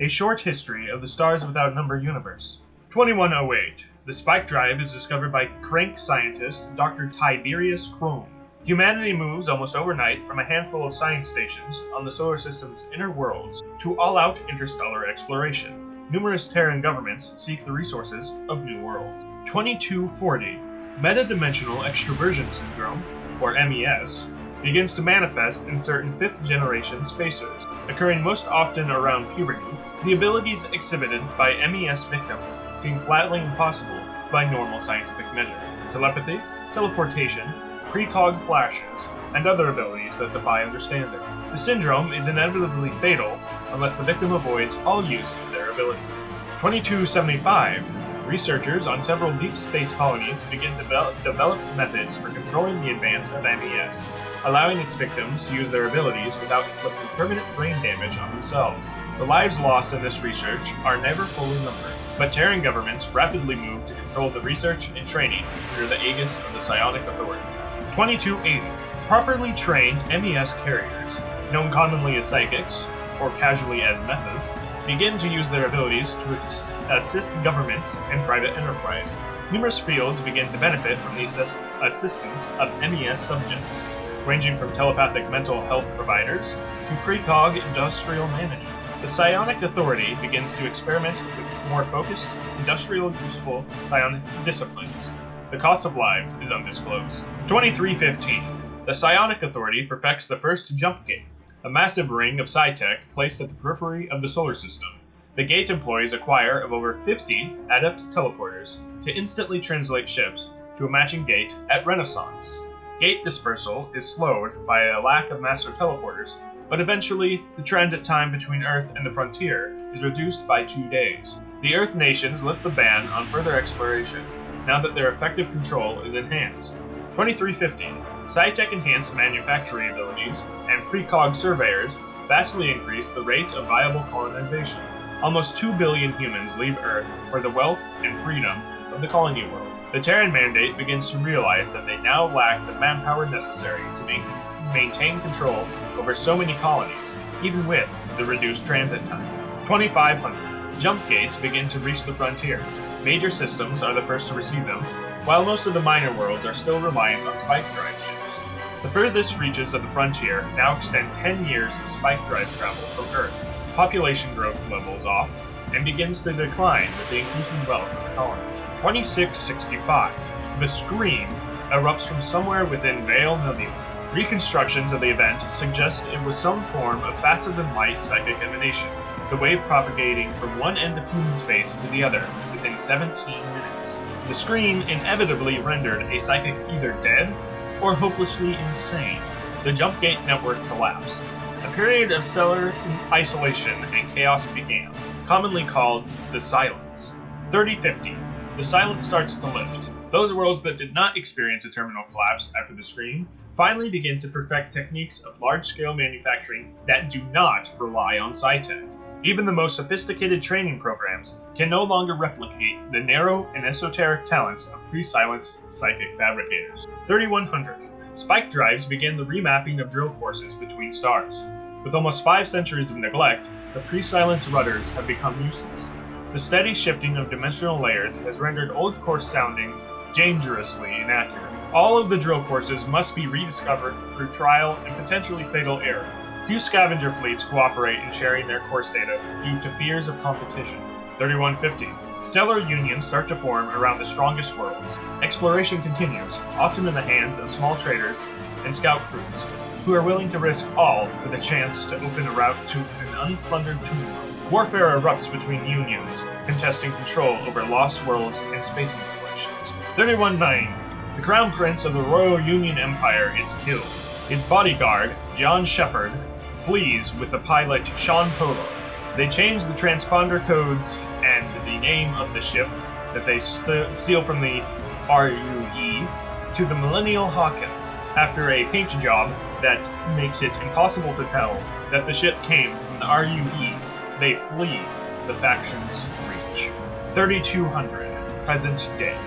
A Short History of the Stars Without Number Universe. 2108. The spike drive is discovered by crank scientist Dr. Tiberius Crome. Humanity moves almost overnight from a handful of science stations on the solar system's inner worlds to all-out interstellar exploration. Numerous Terran governments seek the resources of new worlds. 2240. Metadimensional extroversion syndrome, or MES, begins to manifest in certain fifth-generation spacers, occurring most often around puberty. The abilities exhibited by MES victims seem flatly impossible by normal scientific measure. Telepathy, teleportation, precog flashes, and other abilities that defy understanding. The syndrome is inevitably fatal unless the victim avoids all use of their abilities. 2275. Researchers on several deep space colonies begin to develop methods for controlling the advance of MES, allowing its victims to use their abilities without inflicting permanent brain damage on themselves. The lives lost in this research are never fully numbered, but Terran governments rapidly move to control the research and training under the aegis of the Psionic Authority. 2280. Properly trained MES carriers, known commonly as psychics, or casually as messes, begin to use their abilities to assist governments and private enterprise. Numerous fields begin to benefit from the assistance of MES subjects, ranging from telepathic mental health providers to precog industrial management. The Psionic Authority begins to experiment with more focused, industrial useful psionic disciplines. The cost of lives is undisclosed. 2315. The Psionic Authority perfects the first jump gate, a massive ring of psi-tech placed at the periphery of the solar system. The gate employs a choir of over 50 adept teleporters to instantly translate ships to a matching gate at Renaissance. Gate dispersal is slowed by a lack of master teleporters, but eventually the transit time between Earth and the frontier is reduced by 2 days. The Earth nations lift the ban on further exploration, now that their effective control is enhanced. 2350. Psi-tech enhanced manufacturing abilities and precog surveyors vastly increase the rate of viable colonization. Almost 2 billion humans leave Earth for the wealth and freedom of the colony world. The Terran Mandate begins to realize that they now lack the manpower necessary to maintain control over so many colonies, even with the reduced transit time. 2500. Jump gates begin to reach the frontier. Major systems are the first to receive them, while most of the minor worlds are still reliant on spike drive ships. The furthest reaches of the frontier now extend 10 years of spike drive travel from Earth. Population growth levels off and begins to decline with the increasing wealth of the colonies. 2665. The Scream erupts from somewhere within Vale Nebula. Reconstructions of the event suggest it was some form of faster-than-light psychic emanation, the wave propagating from one end of human space to the other within 17 minutes. The scream inevitably rendered a psychic either dead or hopelessly insane. The jump gate network collapsed. A period of stellar isolation and chaos began, commonly called the Silence. 3050. The silence starts to lift. Those worlds that did not experience a terminal collapse after the scream finally begin to perfect techniques of large-scale manufacturing that do not rely on psi-tech. Even the most sophisticated training programs can no longer replicate the narrow and esoteric talents of pre-silence psychic fabricators. 3100. Spike drives begin the remapping of drill courses between stars. With almost 5 centuries of neglect, the pre-silence rudders have become useless. The steady shifting of dimensional layers has rendered old course soundings dangerously inaccurate. All of the drill courses must be rediscovered through trial and potentially fatal error. Few scavenger fleets cooperate in sharing their course data due to fears of competition. 3150. Stellar unions start to form around the strongest worlds. Exploration continues, often in the hands of small traders and scout crews, who are willing to risk all for the chance to open a route to an unplundered tomb. Warfare erupts between unions, contesting control over lost worlds and space installations. 3190. The Crown Prince of the Royal Union Empire is killed. Its bodyguard, John Shefford, flees with the pilot Sean Polo. They change the transponder codes and the name of the ship that they steal from the RUE to the Millennial Hawken. After a paint job that makes it impossible to tell that the ship came from the RUE, they flee the faction's reach. 3200. Present day.